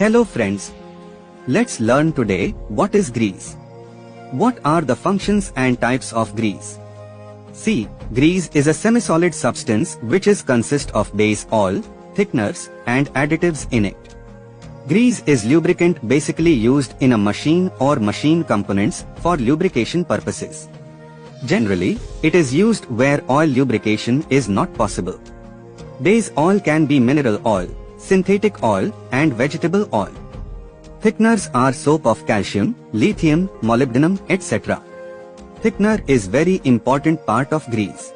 Hello friends. Let's learn today what is grease. What are the functions and types of grease? See, grease is a semi-solid substance which consists of base oil, thickeners and additives in it. Grease is lubricant basically used in a machine or machine components for lubrication purposes. Generally, it is used where oil lubrication is not possible. Base oil can be mineral oil, synthetic oil and vegetable oil. Thickeners are soap of calcium, lithium, molybdenum, etc. Thickener is very important part of grease.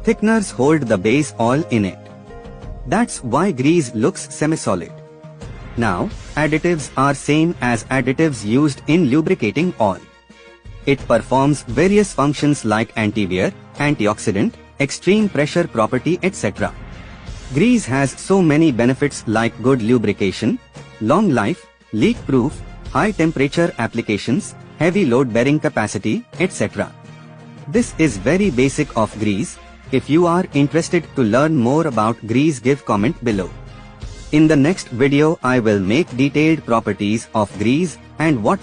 Thickeners hold the base oil in it. That's why grease looks semi-solid. Now, additives are same as additives used in lubricating oil. It performs various functions like anti-wear, antioxidant, extreme pressure property, etc. Grease has so many benefits like good lubrication, long life, leak-proof, high temperature applications, heavy load-bearing capacity, etc. This is very basic of grease. If you are interested to learn more about grease, give comment below. In the next video I will make detailed properties of grease and what